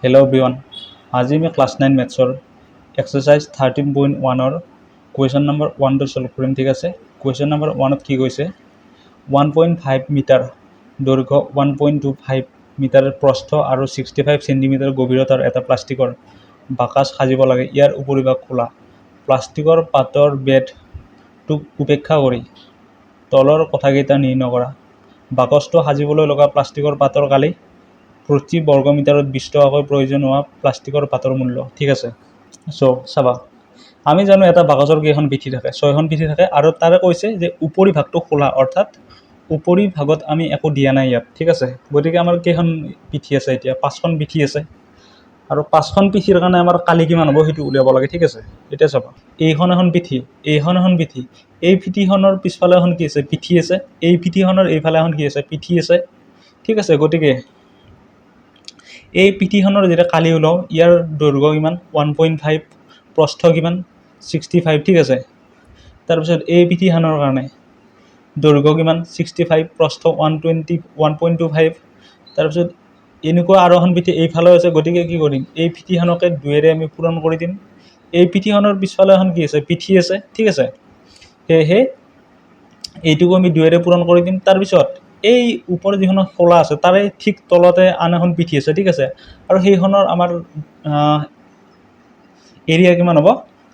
Hello' everyone, আজি আমি class 9 মেথছৰ এক্সাৰচাইজ 13.1-ৰ কুৱেশ্যন নম্বৰ 1টো ছল্ভ কৰিম। ঠিক আছে, কুৱেশ্যন নম্বৰ 1ত কি কৈছে, 1.5 মিটাৰ দৈৰ্ঘ্য, 1.25 মিটাৰ প্ৰস্থ আৰু 65 চেণ্টিমিটাৰ গভীৰতাৰ এটা প্লাষ্টিকৰ বাকচ সাজিব লাগে। ইয়াৰ উপৰিভাগ খোলা। প্লাষ্টিকৰ পাতৰ বেডটোক উপেক্ষা কৰি তলৰ কথাকেইটা নিৰ্ণয় কৰা। বাকচটো সাজিবলৈ লগা প্লাষ্টিকৰ পাতৰ কালি প্ৰতি বৰ্গমিটাৰত 20 টকাকৈ প্ৰয়োজন হোৱা প্লাষ্টিকৰ পাতৰ মূল্য। ঠিক আছে, চাবা, আমি জানো এটা বাকচৰ কেইখন পিঠি থাকে, 6খন পিঠি থাকে, আৰু তাৰে কৈছে যে উপৰিভাগটো খোলা, অৰ্থাৎ উপৰিভাগত আমি একো দিয়া নাই ইয়াত। ঠিক আছে, গতিকে আমাৰ কেইখন পিঠি আছে, এতিয়া 5খন পিঠি আছে, আৰু 5খন পিঠিৰ কাৰণে আমাৰ কালি কিমান হ'ব সেইটো উলিয়াব লাগে। ঠিক আছে, এতিয়া চাবা, এইখন এখন পিঠি, এইখন এখন পিঠি, এই পিঠিখনৰ পিছফালে এখন কি আছে, পিঠি আছে, এই পিঠিখনৰ এইফালে এখন কি আছে, পিঠি আছে। ঠিক আছে, গতিকে এই পিঠিখনৰ যেতিয়া কালি ওলাওঁ, ইয়াৰ দৈৰ্ঘ্য কিমান, 1.5, প্ৰস্থ কিমান, 65। ঠিক আছে, তাৰপিছত এই পিঠিখনৰ কাৰণে দৈৰ্ঘ্য কিমান, 65, প্ৰস্থ 1.25। তাৰপিছত এনেকুৱা আৰু এখন পিঠি এইফালেও আছে, গতিকে কি কৰিম, এই পিঠিখনকে 2ৰে আমি পূৰণ কৰি দিম। এই পিঠিখনৰ পিছফালে এখন কি আছে, পিঠি আছে। ঠিক আছে, সেয়েহে এইটোকো আমি 2ৰে পূৰণ কৰি দিম। তাৰপিছত এই ওপৰত যিখন খোলা আছে তাৰে ঠিক তলতে আন এখন পিঠি আছে। ঠিক আছে, আৰু সেইখনৰ আমাৰ এৰিয়া কিমান হ'ব,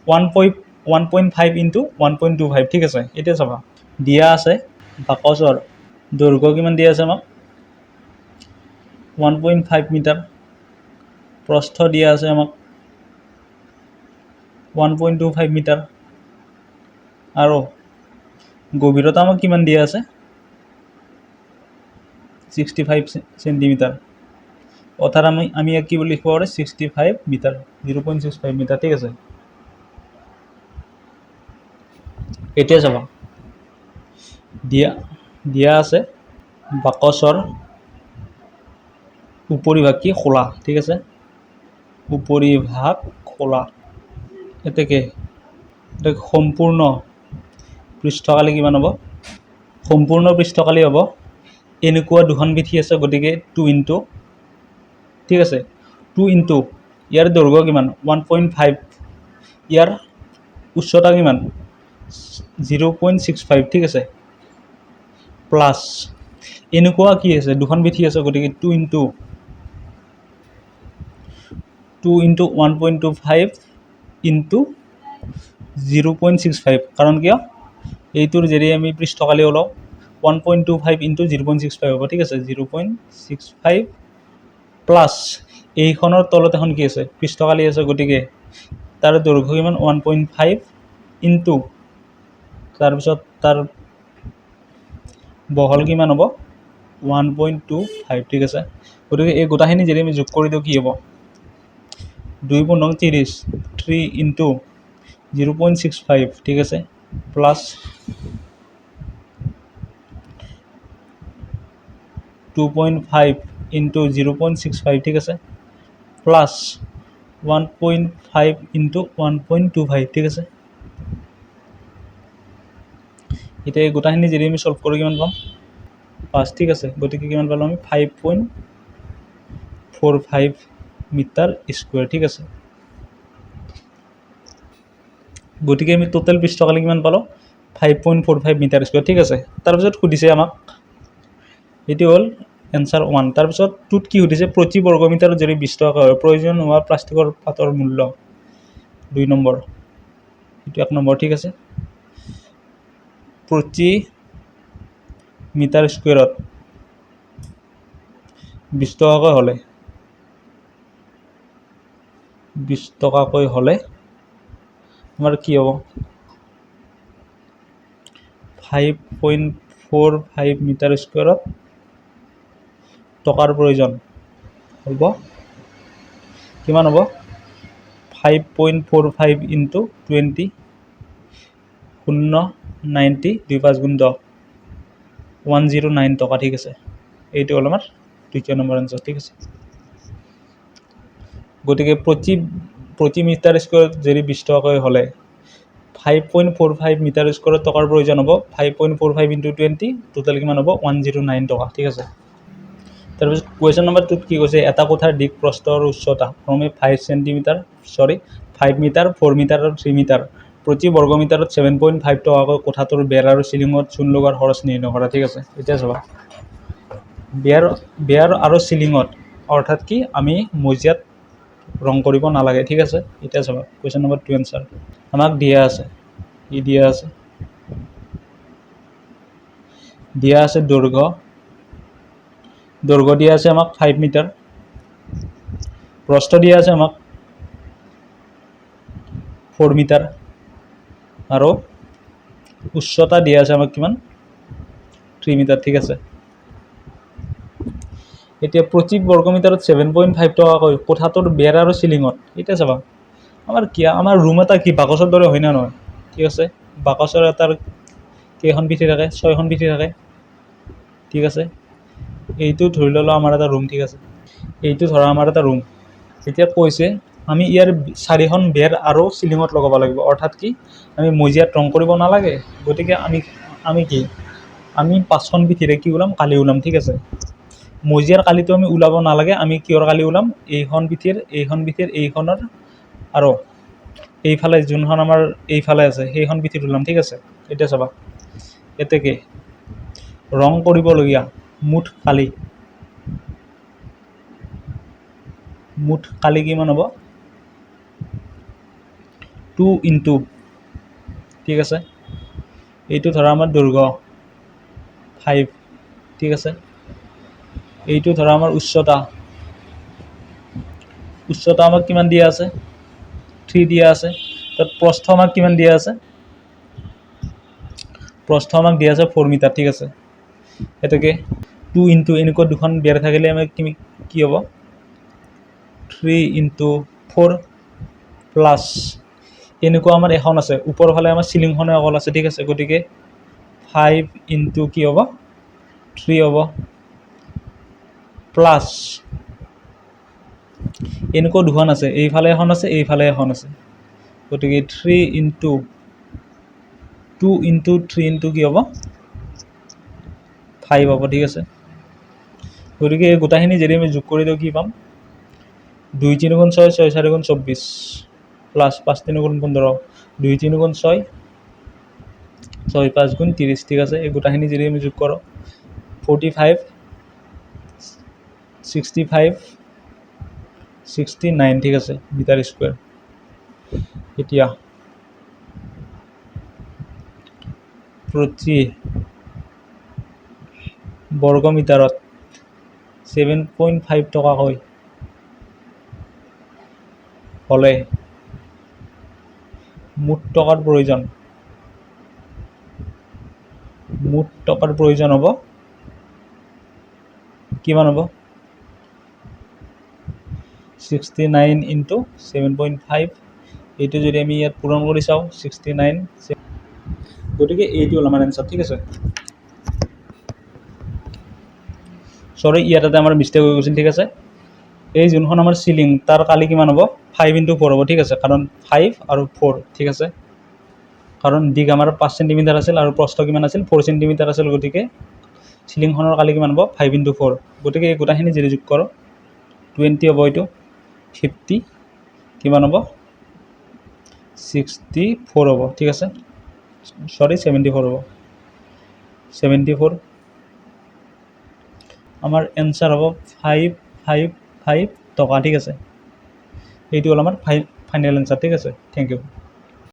1.5 ইনটু 1.25। ঠিক আছে, এতিয়া চাবা, দিয়া আছে বাকচৰ দৈৰ্ঘ্য কিমান দিয়া আছে আমাক, 1.5 মিটাৰ, প্ৰস্থ দিয়া আছে আমাক 1.25 মিটাৰ, আৰু গভীৰতা আমাক কিমান দিয়া আছে, 65 চেণ্টিমিটাৰ, অৰ্থাৎ আমি ইয়াক কি বুলি লিখিব পাৰোঁ, 65 মিটাৰ, 0.65 মিটাৰ। ঠিক আছে, এতিয়া চাবা, দিয়া আছে বাকচৰ উপৰিভাগ কি খোলা। ঠিক আছে, উপৰিভাগ খোলা, এতেকে সম্পূৰ্ণ পৃষ্ঠকালি কিমান হ'ব, সম্পূৰ্ণ পৃষ্ঠকালি হ'ব এনেকুৱা দুখন পিঠি আছে, গতিকে 2 ইনটু, ঠিক আছে, 2 ইনটু ইয়াৰ দৈৰ্ঘ্য কিমান, 1.5, ইয়াৰ উচ্চতা কিমান, 0.65। ঠিক আছে, প্লাছ এনেকুৱা কি আছে, দুখন পিঠি আছে, গতিকে 2 ইনটু 1.25 ইনটু 0.65, কাৰণ কিয় এইটোৰ যদি আমি পৃষ্ঠকালি ওলাওঁ 1.25 ইনটু 0.65 হ'ব। ঠিক আছে, 0.65 প্লাছ এইখনৰ তলত এখন কি আছে, পৃষ্ঠকালি আছে, গতিকে তাৰ দৈৰ্ঘ্য কিমান, 1.5 ইনটু, তাৰপিছত তাৰ বহল কিমান হ'ব, 1.25। ঠিক আছে, গতিকে এই গোটাখিনি যদি আমি যোগ কৰি দিওঁ কি হ'ব, 2 × 30, 3 ইনটু 0.65। ঠিক আছে, প্লাছ 2.5 ইনটু 0.65। ঠিক আছে, প্লাছ 1.5 ইনটু 1.25। ঠিক আছে, এতিয়া এই গোটাখিনি যদি আমি ছল্ভ কৰি কিমান পাম, 5। ঠিক আছে, গতিকে কিমান পালোঁ আমি, 5.45 মিটাৰ স্কুৱেৰ। ঠিক আছে, গতিকে আমি টোটেল পৃষ্ঠকালি কিমান পালোঁ, 5.45 মিটাৰ স্কুৱেৰ। ঠিক আছে, তাৰপিছত সুধিছে আমাক, এইটো হ'ল এনচাৰ 1। তাৰপিছত 2ত কি সুধিছে, প্ৰতি বৰ্গমিটাৰত যদি 20 টকা হয় প্ৰয়োজন হোৱা প্লাষ্টিকৰ পাতৰ মূল্য, 2 নম্বৰ, এইটো 1 নম্বৰ। ঠিক আছে, প্ৰতি মিটাৰ স্কুৱেৰত 20 টকাকৈ হ'লে আমাৰ কি হ'ব, 5.45 মিটাৰ স্কুৱেৰত টকাৰ প্ৰয়োজন হ'ব, কিমান হ'ব, 5.45 ইনটু 20, 0.90, 2 × 5 = 10, 109 টকা। ঠিক আছে, এইটো হ'ল আমাৰ 2 নম্বৰ এনচাৰ। ঠিক আছে, গতিকে প্ৰতি মিটাৰ স্কুৱেৰত যদি 20 টকাকৈ হ'লে 5.45 মিটাৰ স্কুৱেৰত টকাৰ প্ৰয়োজন হ'ব, 5.45 ইনটু 20, টোটেল কিমান হ'ব, 109 টকা। ঠিক আছে, তাৰপিছত কুৱেশ্যন নম্বৰ 2ত কি কৈছে, এটা কোঠাৰ দিক প্ৰস্থ আৰু উচ্চতা ক্ৰমে 5 মিটাৰ 4 মিটাৰ আৰু 3 মিটাৰ। প্ৰতি বৰ্গমিটাৰত 7.5 টকাকৈ কোঠাটোৰ বেৰ আৰু চিলিঙত চূণ লগোৱাৰ খৰচ নিৰ্ণয় কৰা। ঠিক আছে, এতিয়া চাবা বেৰ আৰু চিলিঙত অৰ্থাৎ কি আমি মজিয়াত ৰং কৰিব নালাগে। ঠিক আছে, এতিয়া চাবা কুৱেশ্যন নম্বৰ 2 এনচাৰ আমাক দিয়া আছে দৈৰ্ঘ্য দিয়া আছে আমাক 5 মিটাৰ, প্ৰস্থ দিয়া আছে আমাক 4 মিটাৰ আৰু উচ্চতা দিয়া আছে আমাক কিমান 3 মিটাৰ। ঠিক আছে, এতিয়া প্ৰতি বৰ্গমিটাৰত 7.5 টকাকৈ কোঠাটোৰ বেৰ আৰু চিলিঙত। এতিয়া চাবা আমাৰ ৰুম এটা কি বাকচৰ দৰে হয় না নহয়। ঠিক আছে, বাকচৰ এটাৰ কেইখন পিঠি থাকে, 6খন পিঠি থাকে। ঠিক আছে, এইটো ধৰি ল'লোঁ আমাৰ এটা ৰুম। ঠিক আছে, এইটো ধৰা আমাৰ এটা ৰুম। এতিয়া কৈছে আমি ইয়াৰ 4খন বেৰ আৰু চিলিঙত লগাব লাগিব, অৰ্থাৎ কি আমি মজিয়াত ৰং কৰিব নালাগে। গতিকে আমি 5খন পিঠিৰে কি ওলাম কালি ওলাম। ঠিক আছে, মজিয়াৰ কালিটো আমি ওলাব নালাগে, আমি কিহৰ কালি ওলাম এইখন পিঠিৰ এইখনৰ আৰু এইফালে যোনখন আমাৰ এইফালে আছে সেইখন পিঠিত ওলাম। ঠিক আছে, এতিয়া চাবা এতেকে ৰং কৰিবলগীয়া মুঠ কালি কিমান হ'ব 2 ইনটু। ঠিক আছে, এইটো ধৰা আমাৰ দৈৰ্ঘ্য 5। ঠিক আছে, এইটো ধৰা আমাৰ উচ্চতা আমাক কিমান দিয়া আছে 3 দিয়া আছে। তাত প্ৰস্থ আমাক কিমান দিয়া আছে, প্ৰস্থ আমাক দিয়া আছে 4 মিটাৰ। ঠিক আছে, এতেকে 2 ইনটু এনেকুৱা দুখন বেৰ থাকিলে আমাক কি হ'ব 3 ইনটু 4 প্লাছ এনেকুৱা আমাৰ এখন আছে, ওপৰৰ ফালে আমাৰ চিলিংখনে অকল আছে। ঠিক আছে, গতিকে 5 ইনটু কি হ'ব 3 হ'ব প্লাছ এনেকুৱা দুখন আছে, এইফালে এখন আছে এইফালে এখন আছে। গতিকে 3 ইনটু 2 ইনটু 3 ইনটু কি হ'ব 5 হ'ব। ঠিক আছে, গতিকে এই গোটাখিনি যদি আমি যোগ কৰি দিওঁ কি পাম 2 3 গুণ 6 6 4 গুণ 24 প্লাছ 5 3 গুণ 15 2 3 গুণ 6 6 5 গুণ 30। ঠিক আছে, এই গোটাখিনি যদি আমি যোগ কৰোঁ 45 65 69। ঠিক আছে, মিটাৰ স্কুৱেৰ। এতিয়া প্ৰতি বৰ্গমিটাৰত 7.5 টকাকৈ হ'লে মুঠ টকাৰ প্ৰয়োজন হ'ব কিমান হ'ব 69 ইনটু 7.5। এইটো যদি আমি ইয়াত পূৰণ কৰি চাওঁ 69, গতিকে এইটো হ'ল আমাৰ এনচাৰ। ঠিক আছে, চৰি ইয়াত এটা আমাৰ মিষ্টেক হৈ গৈছিল। ঠিক আছে, এই যোনখন আমাৰ চিলিং তাৰ কালি কিমান হ'ব 5 ইনটু 4 হ'ব। ঠিক আছে, কাৰণ 5 আৰু 4। ঠিক আছে, কাৰণ দিক আমাৰ 5 চেণ্টিমিটাৰ আছিল আৰু প্ৰস্থ কিমান আছিল 4 চেণ্টিমিটাৰ আছিল। গতিকে চিলিংখনৰ কালি কিমান হ'ব 5 ইনটু 4। গতিকে এই গোটাখিনি যদি যোগ কৰোঁ 20 হ'ব, এইটো 50 কিমান হ'ব 64 হ'ব। ঠিক আছে, চৰি 74 হ'ব 74। আমাৰ এনচাৰ হ'ব 555 টকা। ঠিক আছে, এইটো হ'ল আমাৰ ফাইনেল এনচাৰ। ঠিক আছে, থেংক ইউ।